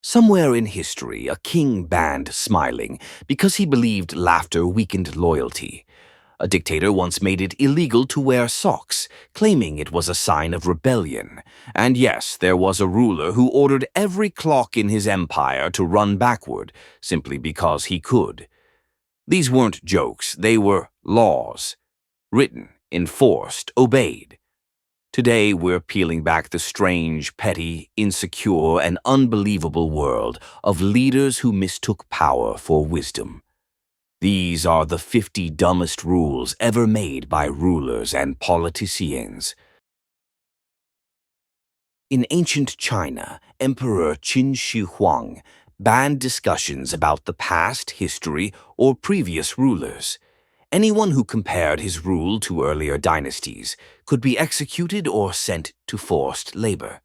Somewhere in history, a king banned smiling because he believed laughter weakened loyalty. A dictator once made it illegal to wear socks, claiming it was a sign of rebellion. And yes, there was a ruler who ordered every clock in his empire to run backward, simply because he could. These weren't jokes, they were laws. Written, enforced, obeyed. Today, we're peeling back the strange, petty, insecure, and unbelievable world of leaders who mistook power for wisdom. These are the 50 dumbest rules ever made by rulers and politicians. In ancient China, Emperor Qin Shi Huang banned discussions about the past, history, or previous rulers. Anyone who compared his rule to earlier dynasties could be executed or sent to forced labor.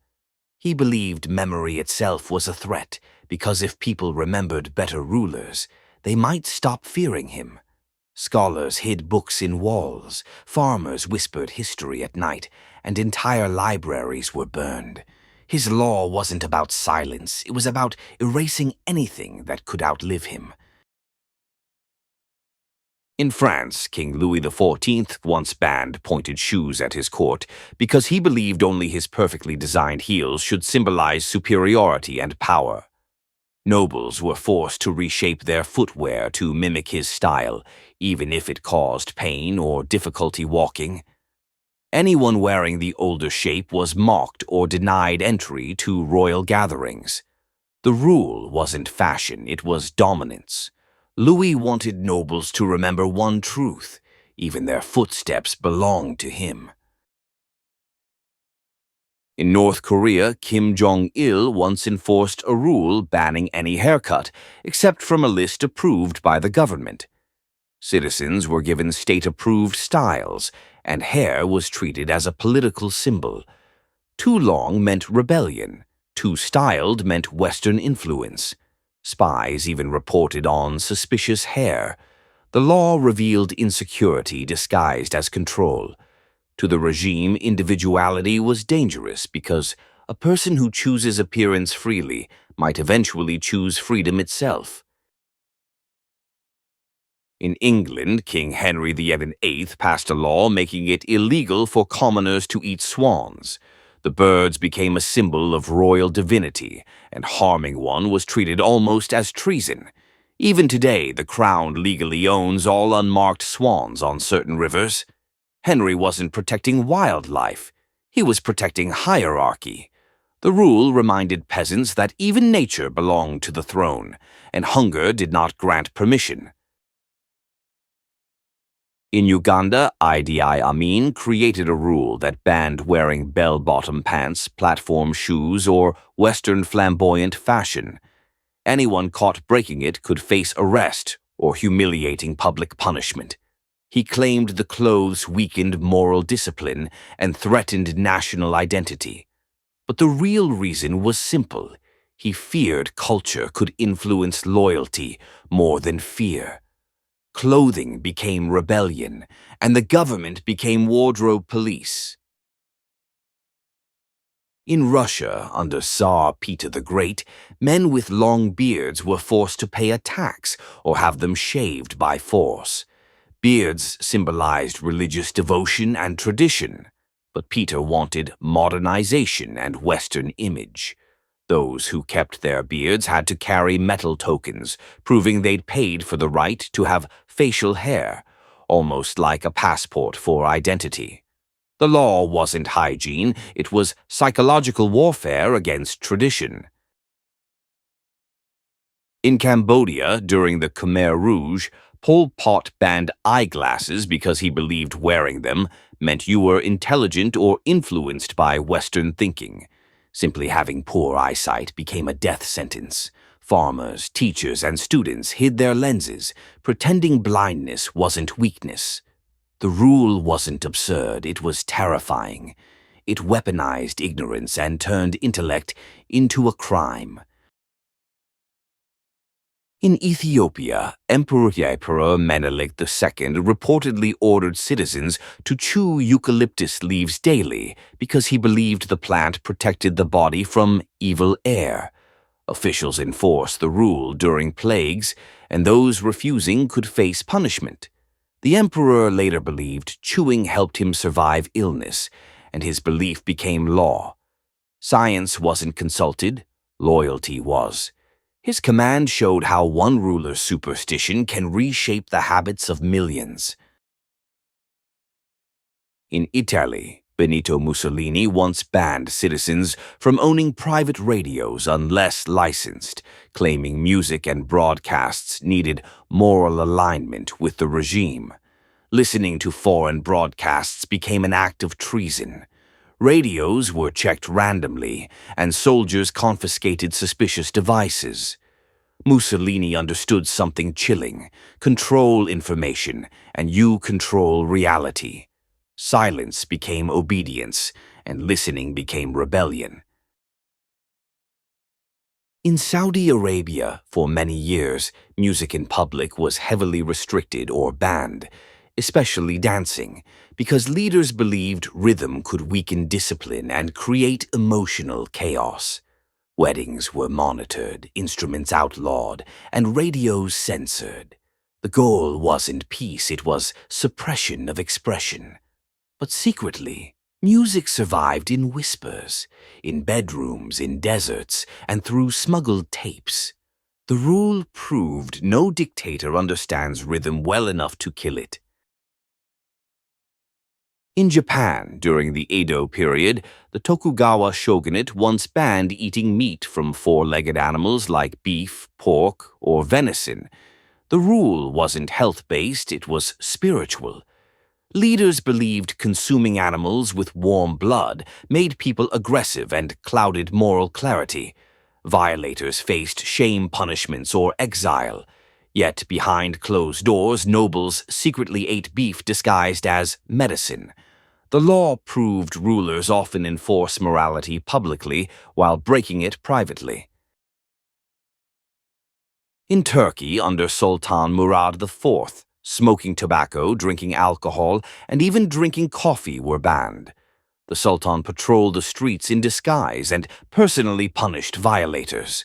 He believed memory itself was a threat, because if people remembered better rulers, they might stop fearing him. Scholars hid books in walls, farmers whispered history at night, and entire libraries were burned. His law wasn't about silence, it was about erasing anything that could outlive him. In France, King Louis XIV once banned pointed shoes at his court because he believed only his perfectly designed heels should symbolize superiority and power. Nobles were forced to reshape their footwear to mimic his style, even if it caused pain or difficulty walking. Anyone wearing the older shape was mocked or denied entry to royal gatherings. The rule wasn't fashion, it was dominance. Louis wanted nobles to remember one truth: even their footsteps belonged to him. In North Korea, Kim Jong-il once enforced a rule banning any haircut, except from a list approved by the government. Citizens were given state-approved styles, and hair was treated as a political symbol. Too long meant rebellion. Too styled meant Western influence. Spies even reported on suspicious hair. The law revealed insecurity disguised as control. To the regime, individuality was dangerous because a person who chooses appearance freely might eventually choose freedom itself. In England, King Henry VIII passed a law making it illegal for commoners to eat swans. The birds became a symbol of royal divinity, and harming one was treated almost as treason. Even today, the Crown legally owns all unmarked swans on certain rivers. Henry wasn't protecting wildlife, he was protecting hierarchy. The rule reminded peasants that even nature belonged to the throne, and hunger did not grant permission. In Uganda, Idi Amin created a rule that banned wearing bell-bottom pants, platform shoes, or Western flamboyant fashion. Anyone caught breaking it could face arrest or humiliating public punishment. He claimed the clothes weakened moral discipline and threatened national identity. But the real reason was simple. He feared culture could influence loyalty more than fear. Clothing became rebellion, and the government became wardrobe police. In Russia, under Tsar Peter the Great, men with long beards were forced to pay a tax or have them shaved by force. Beards symbolized religious devotion and tradition, but Peter wanted modernization and Western image. Those who kept their beards had to carry metal tokens, proving they'd paid for the right to have facial hair, almost like a passport for identity. The law wasn't hygiene, it was psychological warfare against tradition. In Cambodia, during the Khmer Rouge, Pol Pot banned eyeglasses because he believed wearing them meant you were intelligent or influenced by Western thinking. Simply having poor eyesight became a death sentence. Farmers, teachers, and students hid their lenses, pretending blindness wasn't weakness. The rule wasn't absurd, it was terrifying. It weaponized ignorance and turned intellect into a crime. In Ethiopia, Emperor Menelik II reportedly ordered citizens to chew eucalyptus leaves daily because he believed the plant protected the body from evil air. Officials enforced the rule during plagues, and those refusing could face punishment. The emperor later believed chewing helped him survive illness, and his belief became law. Science wasn't consulted, loyalty was. His command showed how one ruler's superstition can reshape the habits of millions. In Italy, Benito Mussolini once banned citizens from owning private radios unless licensed, claiming music and broadcasts needed moral alignment with the regime. Listening to foreign broadcasts became an act of treason. Radios were checked randomly, and soldiers confiscated suspicious devices. Mussolini understood something chilling: control information, and you control reality. Silence became obedience, and listening became rebellion. In Saudi Arabia, for many years, music in public was heavily restricted or banned, especially dancing, because leaders believed rhythm could weaken discipline and create emotional chaos. Weddings were monitored, instruments outlawed, and radios censored. The goal wasn't peace, it was suppression of expression. But secretly, music survived in whispers, in bedrooms, in deserts, and through smuggled tapes. The rule proved no dictator understands rhythm well enough to kill it. In Japan, during the Edo period, the Tokugawa shogunate once banned eating meat from four-legged animals like beef, pork, or venison. The rule wasn't health-based, it was spiritual. Leaders believed consuming animals with warm blood made people aggressive and clouded moral clarity. Violators faced shame punishments or exile. Yet behind closed doors, nobles secretly ate beef disguised as medicine. The law proved rulers often enforce morality publicly while breaking it privately. In Turkey, under Sultan Murad IV, smoking tobacco, drinking alcohol, and even drinking coffee were banned. The Sultan patrolled the streets in disguise and personally punished violators.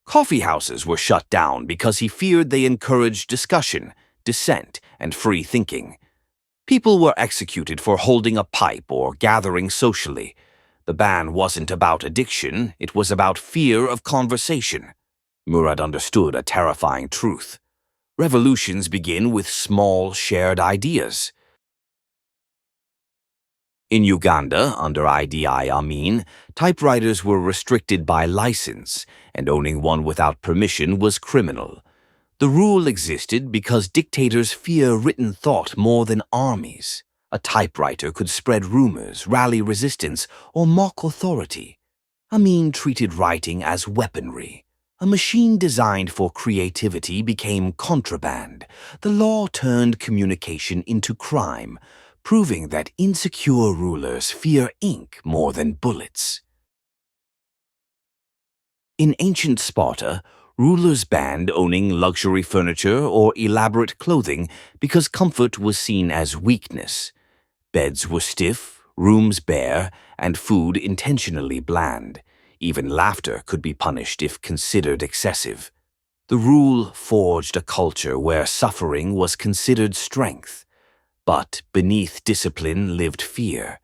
Coffee houses were shut down because he feared they encouraged discussion, dissent, and free thinking. People were executed for holding a pipe or gathering socially. The ban wasn't about addiction, it was about fear of conversation. Murad understood a terrifying truth. Revolutions begin with small, shared ideas. In Uganda, under Idi Amin, typewriters were restricted by license, and owning one without permission was criminal. The rule existed because dictators fear written thought more than armies. A typewriter could spread rumors, rally resistance, or mock authority. Amin treated writing as weaponry. A machine designed for creativity became contraband. The law turned communication into crime, proving that insecure rulers fear ink more than bullets. In ancient Sparta, rulers banned owning luxury furniture or elaborate clothing because comfort was seen as weakness. Beds were stiff, rooms bare, and food intentionally bland. Even laughter could be punished if considered excessive. The rule forged a culture where suffering was considered strength. But beneath discipline lived fear.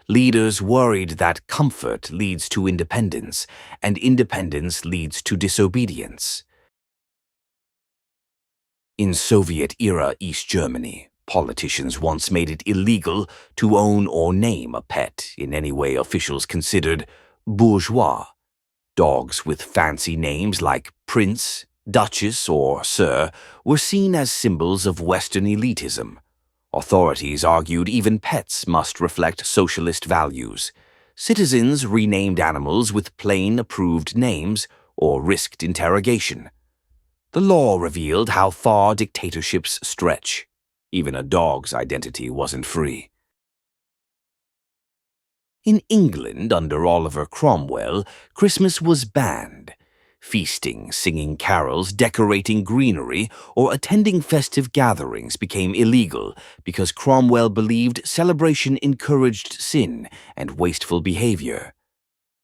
Leaders worried that comfort leads to independence, and independence leads to disobedience. In Soviet-era East Germany, politicians once made it illegal to own or name a pet in any way officials considered bourgeois. Dogs with fancy names like Prince, Duchess, or Sir were seen as symbols of Western elitism. Authorities argued even pets must reflect socialist values. Citizens renamed animals with plain, approved names or risked interrogation. The law revealed how far dictatorships stretch. Even a dog's identity wasn't free. In England, under Oliver Cromwell, Christmas was banned. Feasting, singing carols, decorating greenery, or attending festive gatherings became illegal because Cromwell believed celebration encouraged sin and wasteful behavior.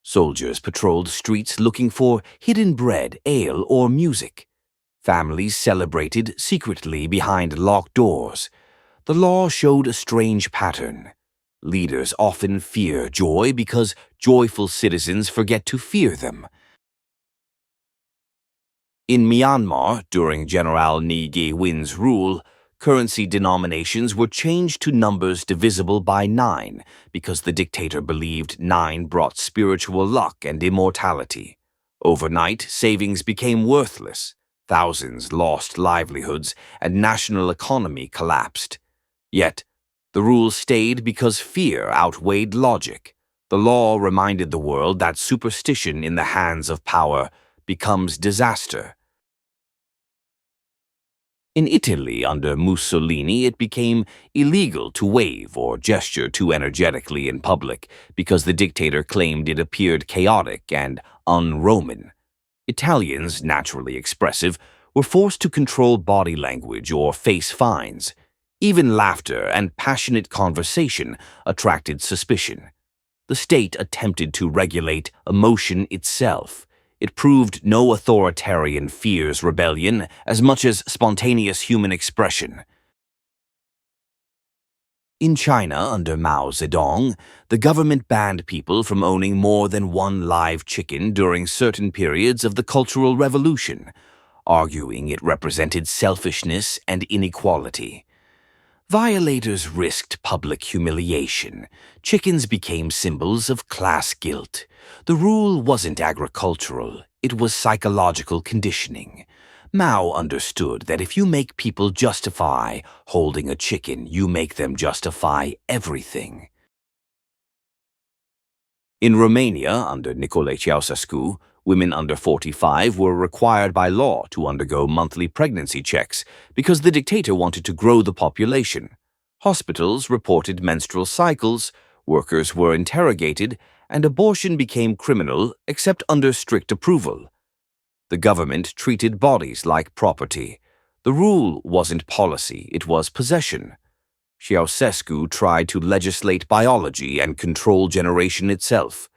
Soldiers patrolled streets looking for hidden bread, ale, or music. Families celebrated secretly behind locked doors. The law showed a strange pattern. Leaders often fear joy because joyful citizens forget to fear them. In Myanmar, during General Ni Ge-win's rule, currency denominations were changed to numbers divisible by 9 because the dictator believed 9 brought spiritual luck and immortality. Overnight, savings became worthless. Thousands lost livelihoods, and national economy collapsed. Yet, the rule stayed because fear outweighed logic. The law reminded the world that superstition in the hands of power becomes disaster. In Italy, under Mussolini, it became illegal to wave or gesture too energetically in public because the dictator claimed it appeared chaotic and un-Roman. Italians, naturally expressive, were forced to control body language or face fines. Even laughter and passionate conversation attracted suspicion. The state attempted to regulate emotion itself. It proved no authoritarian fears rebellion as much as spontaneous human expression. In China, under Mao Zedong, the government banned people from owning more than one live chicken during certain periods of the Cultural Revolution, arguing it represented selfishness and inequality. Violators risked public humiliation. Chickens became symbols of class guilt. The rule wasn't agricultural, it was psychological conditioning. Mao understood that if you make people justify holding a chicken, you make them justify everything. In Romania, under Nicolae Ceausescu, women under 45 were required by law to undergo monthly pregnancy checks because the dictator wanted to grow the population. Hospitals reported menstrual cycles, workers were interrogated, and abortion became criminal except under strict approval. The government treated bodies like property. The rule wasn't policy, it was possession. Ceausescu tried to legislate biology and control generation itself.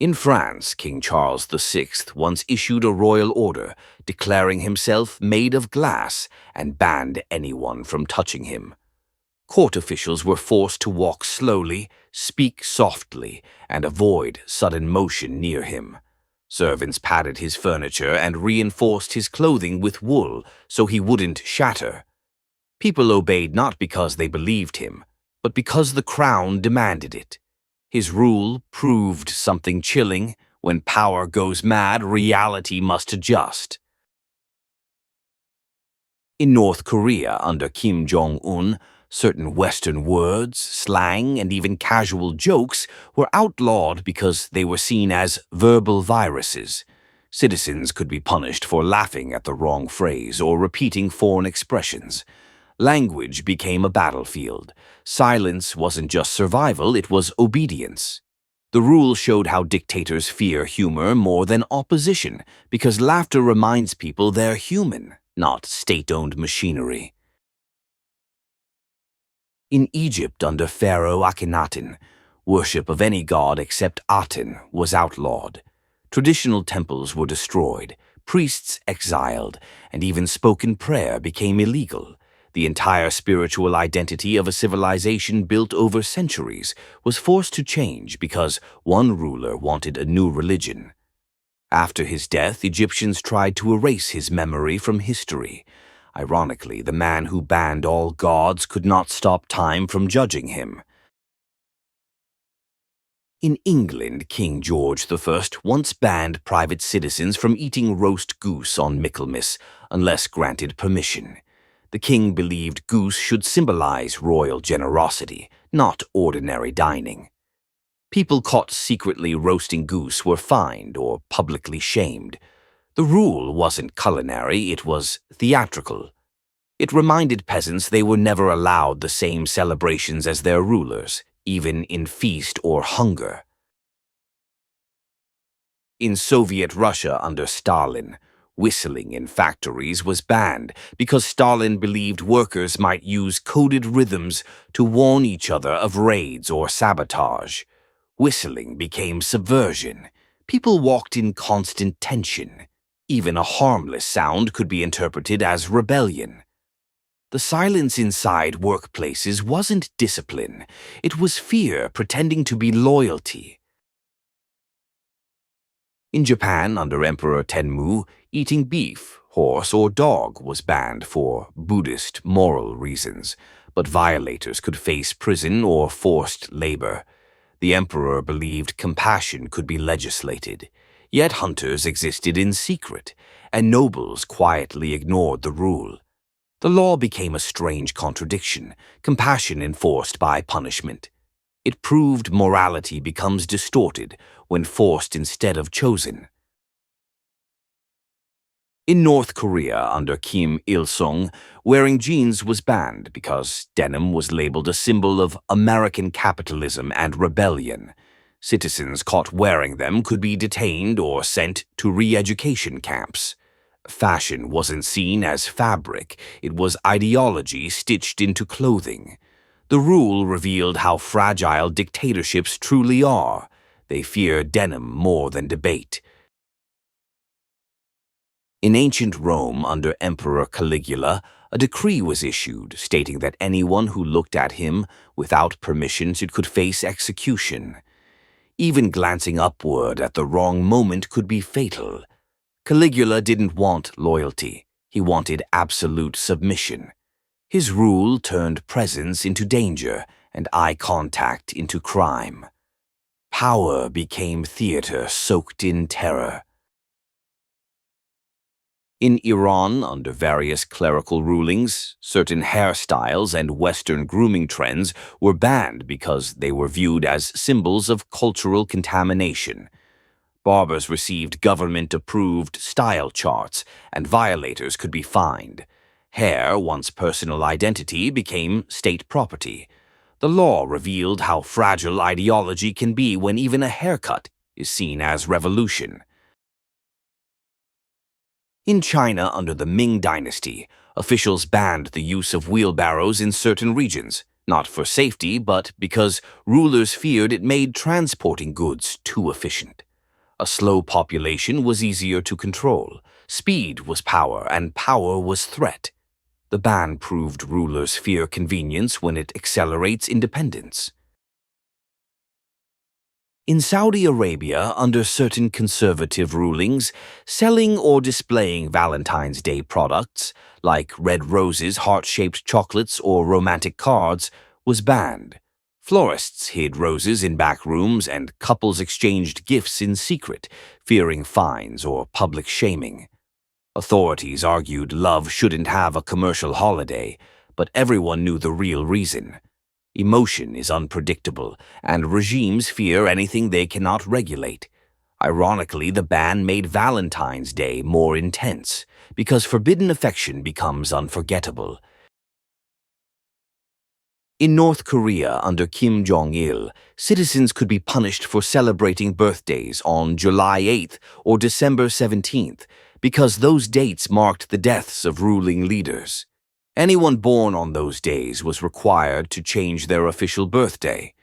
In France, King Charles VI once issued a royal order declaring himself made of glass and banned anyone from touching him. Court officials were forced to walk slowly, speak softly, and avoid sudden motion near him. Servants padded his furniture and reinforced his clothing with wool so he wouldn't shatter. People obeyed not because they believed him, but because the crown demanded it. His rule proved something chilling. When power goes mad, reality must adjust. In North Korea, under Kim Jong-un, certain Western words, slang, and even casual jokes were outlawed because they were seen as verbal viruses. Citizens could be punished for laughing at the wrong phrase or repeating foreign expressions. Language became a battlefield. Silence wasn't just survival, it was obedience. The rule showed how dictators fear humor more than opposition, because laughter reminds people they're human, not state-owned machinery. In Egypt under Pharaoh Akhenaten, worship of any god except Aten was outlawed. Traditional temples were destroyed, priests exiled, and even spoken prayer became illegal. The entire spiritual identity of a civilization built over centuries was forced to change because one ruler wanted a new religion. After his death, Egyptians tried to erase his memory from history. Ironically, the man who banned all gods could not stop time from judging him. In England, King George I once banned private citizens from eating roast goose on Michaelmas unless granted permission. The king believed goose should symbolize royal generosity, not ordinary dining. People caught secretly roasting goose were fined or publicly shamed. The rule wasn't culinary, it was theatrical. It reminded peasants they were never allowed the same celebrations as their rulers, even in feast or hunger. In Soviet Russia under Stalin, whistling in factories was banned because Stalin believed workers might use coded rhythms to warn each other of raids or sabotage. Whistling became subversion. People walked in constant tension. Even a harmless sound could be interpreted as rebellion. The silence inside workplaces wasn't discipline. It was fear pretending to be loyalty. In Japan, under Emperor Tenmu, eating beef, horse, or dog was banned for Buddhist moral reasons, but violators could face prison or forced labor. The emperor believed compassion could be legislated, yet hunters existed in secret, and nobles quietly ignored the rule. The law became a strange contradiction, compassion enforced by punishment. It proved morality becomes distorted when forced instead of chosen. In North Korea, under Kim Il-sung, wearing jeans was banned because denim was labeled a symbol of American capitalism and rebellion. Citizens caught wearing them could be detained or sent to re-education camps. Fashion wasn't seen as fabric, it was ideology stitched into clothing. The rule revealed how fragile dictatorships truly are. They fear denim more than debate. In ancient Rome, under Emperor Caligula, a decree was issued stating that anyone who looked at him without permission could face execution. Even glancing upward at the wrong moment could be fatal. Caligula didn't want loyalty. He wanted absolute submission. His rule turned presence into danger and eye contact into crime. Power became theater soaked in terror. In Iran, under various clerical rulings, certain hairstyles and Western grooming trends were banned because they were viewed as symbols of cultural contamination. Barbers received government-approved style charts, and violators could be fined. Hair, once personal identity, became state property. The law revealed how fragile ideology can be when even a haircut is seen as revolution. In China, under the Ming Dynasty, officials banned the use of wheelbarrows in certain regions, not for safety, but because rulers feared it made transporting goods too efficient. A slow population was easier to control. Speed was power, and power was threat. The ban proved rulers fear convenience when it accelerates independence. In Saudi Arabia, under certain conservative rulings, selling or displaying Valentine's Day products, like red roses, heart-shaped chocolates, or romantic cards, was banned. Florists hid roses in back rooms, and couples exchanged gifts in secret, fearing fines or public shaming. Authorities argued love shouldn't have a commercial holiday, but everyone knew the real reason. Emotion is unpredictable, and regimes fear anything they cannot regulate. Ironically, the ban made Valentine's Day more intense, because forbidden affection becomes unforgettable. In North Korea, under Kim Jong-il, citizens could be punished for celebrating birthdays on July 8th or December 17th, because those dates marked the deaths of ruling leaders. Anyone born on those days was required to change their official birthday.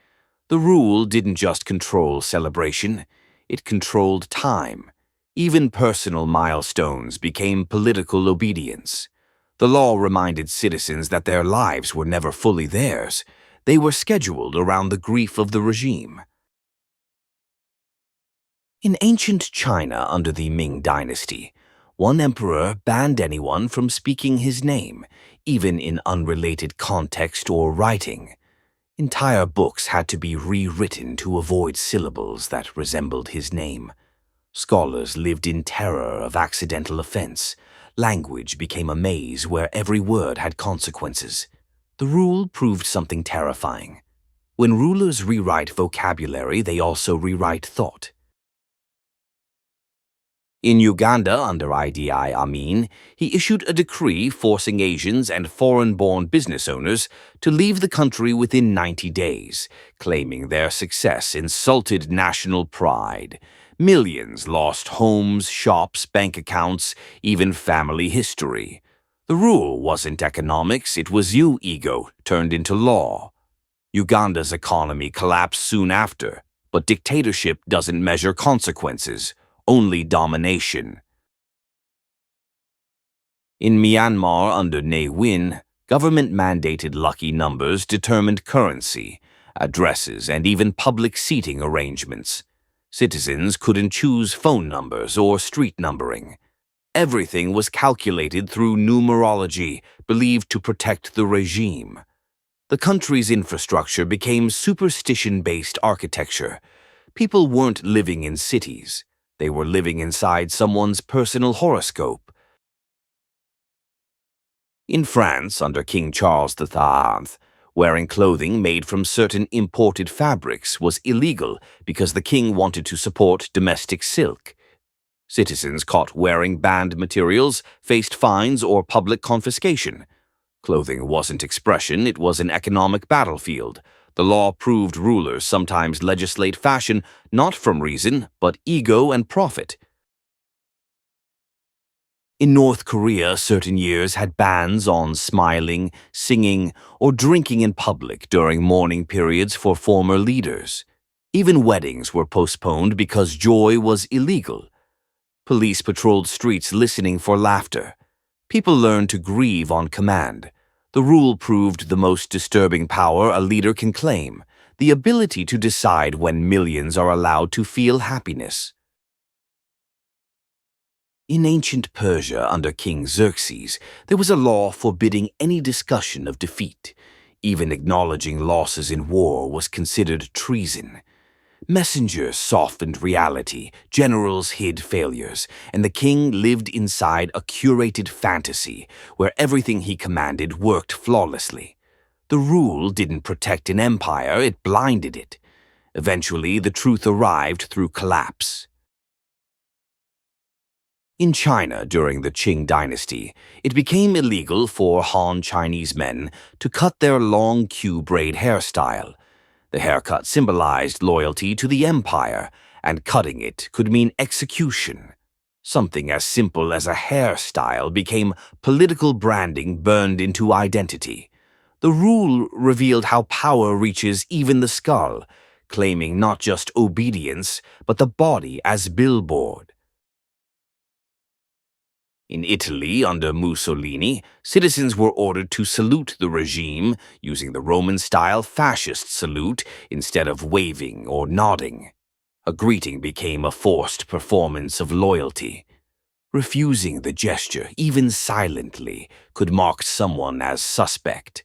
The rule didn't just control celebration, it controlled time. Even personal milestones became political obedience. The law reminded citizens that their lives were never fully theirs. They were scheduled around the grief of the regime. In ancient China, under the Ming Dynasty, one emperor banned anyone from speaking his name, even in unrelated context or writing. Entire books had to be rewritten to avoid syllables that resembled his name. Scholars lived in terror of accidental offense. Language became a maze where every word had consequences. The rule proved something terrifying. When rulers rewrite vocabulary, they also rewrite thought. In Uganda, under Idi Amin, he issued a decree forcing Asians and foreign-born business owners to leave the country within 90 days, claiming their success insulted national pride. Millions lost homes, shops, bank accounts, even family history. The rule wasn't economics, it was ego turned into law. Uganda's economy collapsed soon after, But dictatorship doesn't measure consequences, only domination. In Myanmar under Ne Win, government-mandated lucky numbers determined currency, addresses, and even public seating arrangements. Citizens couldn't choose phone numbers or street numbering. Everything was calculated through numerology, believed to protect the regime. The country's infrastructure became superstition-based architecture. People weren't living in cities. They were living inside someone's personal horoscope. In France, under King Charles III, wearing clothing made from certain imported fabrics was illegal because the king wanted to support domestic silk. Citizens caught wearing banned materials faced fines or public confiscation. Clothing wasn't expression, it was an economic battlefield. The law proved rulers sometimes legislate fashion not from reason, but ego and profit. In North Korea, certain years had bans on smiling, singing, or drinking in public during mourning periods for former leaders. Even weddings were postponed because joy was illegal. Police patrolled streets listening for laughter. People learned to grieve on command. The rule proved the most disturbing power a leader can claim, the ability to decide when millions are allowed to feel happiness. In ancient Persia under King Xerxes, there was a law forbidding any discussion of defeat. Even acknowledging losses in war was considered treason. Messengers softened reality, generals hid failures, and the king lived inside a curated fantasy where everything he commanded worked flawlessly. The rule didn't protect an empire, it blinded it. Eventually, the truth arrived through collapse. In China during the Qing dynasty, it became illegal for Han Chinese men to cut their long queue-braid hairstyle. The haircut symbolized loyalty to the empire, and cutting it could mean execution. Something as simple as a hairstyle became political branding burned into identity. The rule revealed how power reaches even the skull, claiming not just obedience, but the body as billboard. In Italy, under Mussolini, citizens were ordered to salute the regime using the Roman-style fascist salute instead of waving or nodding. A greeting became a forced performance of loyalty. Refusing the gesture, even silently, could mark someone as suspect.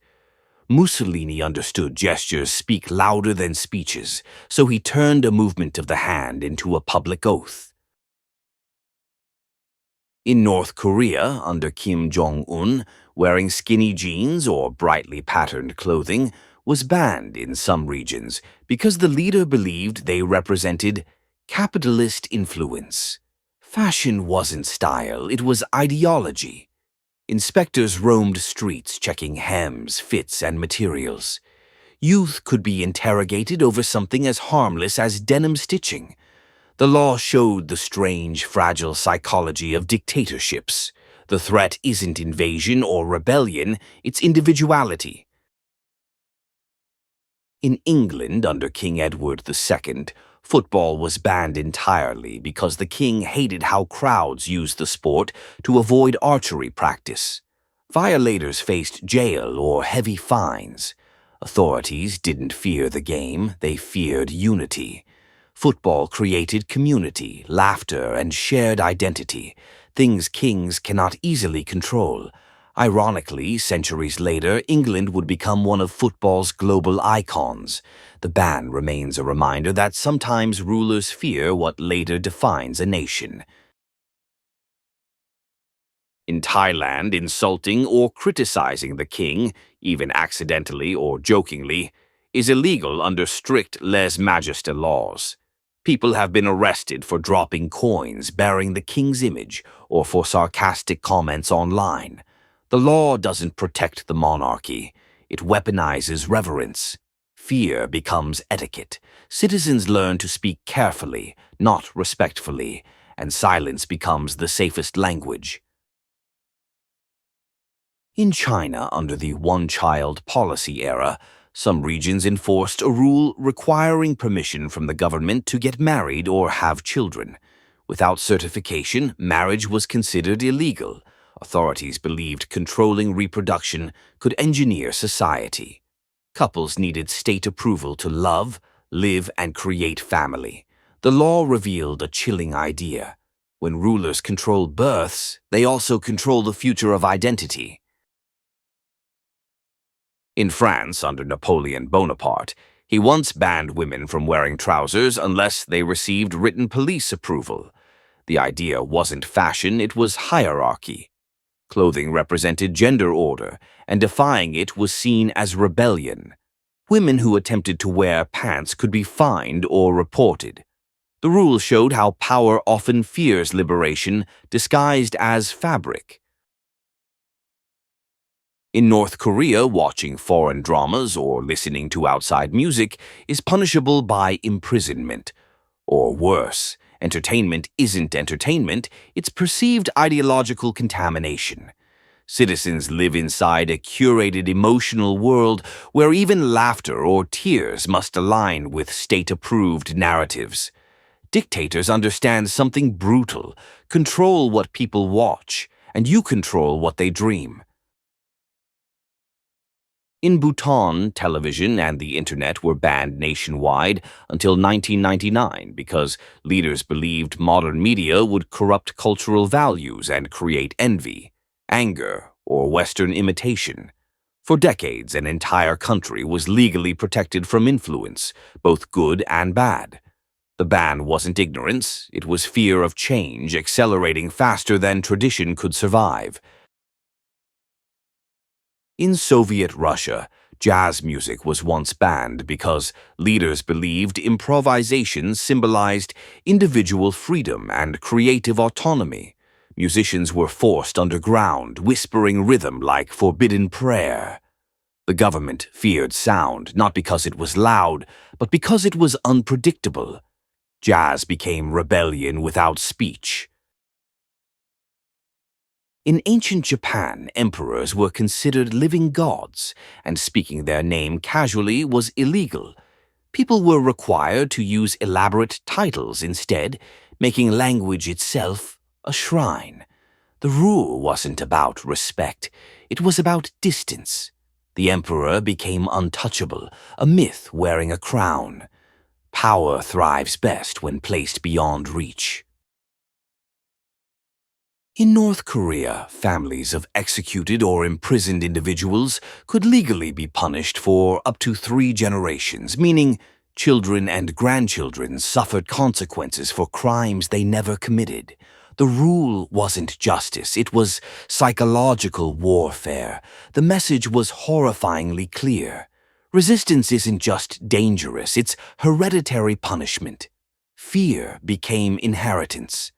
Mussolini understood gestures speak louder than speeches, so he turned a movement of the hand into a public oath. In North Korea, under Kim Jong-un, wearing skinny jeans or brightly patterned clothing was banned in some regions because the leader believed they represented capitalist influence. Fashion wasn't style, it was ideology. Inspectors roamed streets checking hems, fits, and materials. Youth could be interrogated over something as harmless as denim stitching. The law showed the strange, fragile psychology of dictatorships. The threat isn't invasion or rebellion, it's individuality. In England, under King Edward II, football was banned entirely because the king hated how crowds used the sport to avoid archery practice. Violators faced jail or heavy fines. Authorities didn't fear the game, they feared unity. Football created community, laughter, and shared identity, things kings cannot easily control. Ironically, centuries later, England would become one of football's global icons. The ban remains a reminder that sometimes rulers fear what later defines a nation. In Thailand, insulting or criticizing the king, even accidentally or jokingly, is illegal under strict lèse-majesté laws. People have been arrested for dropping coins bearing the king's image or for sarcastic comments online. The law doesn't protect the monarchy. It weaponizes reverence. Fear becomes etiquette. Citizens learn to speak carefully, not respectfully, and silence becomes the safest language. In China, under the one-child policy era, Some regions enforced a rule requiring permission from the government to get married or have children. Without certification, marriage was considered illegal. Authorities believed controlling reproduction could engineer society. Couples needed state approval to love, live, and create family. The law revealed a chilling idea. When rulers control births, they also control the future of identity. In France, under Napoleon Bonaparte, he once banned women from wearing trousers unless they received written police approval. The idea wasn't fashion, it was hierarchy. Clothing represented gender order, and defying it was seen as rebellion. Women who attempted to wear pants could be fined or reported. The rule showed how power often fears liberation, disguised as fabric. In North Korea, watching foreign dramas or listening to outside music is punishable by imprisonment. Or worse, entertainment isn't entertainment, it's perceived ideological contamination. Citizens live inside a curated emotional world where even laughter or tears must align with state-approved narratives. Dictators understand something brutal: control what people watch, and you control what they dream. In Bhutan, television and the internet were banned nationwide until 1999 because leaders believed modern media would corrupt cultural values and create envy, anger, or Western imitation. For decades, an entire country was legally protected from influence, both good and bad. The ban wasn't ignorance, it was fear of change accelerating faster than tradition could survive. In Soviet Russia, jazz music was once banned because leaders believed improvisation symbolized individual freedom and creative autonomy. Musicians were forced underground, whispering rhythm like forbidden prayer. The government feared sound, not because it was loud, but because it was unpredictable. Jazz became rebellion without speech. In ancient Japan, emperors were considered living gods, and speaking their name casually was illegal. People were required to use elaborate titles instead, making language itself a shrine. The rule wasn't about respect, it was about distance. The emperor became untouchable, a myth wearing a crown. Power thrives best when placed beyond reach. In North Korea, families of executed or imprisoned individuals could legally be punished for up to 3 generations, meaning children and grandchildren suffered consequences for crimes they never committed. The rule wasn't justice, it was psychological warfare. The message was horrifyingly clear. Resistance isn't just dangerous, it's hereditary punishment. Fear became inheritance.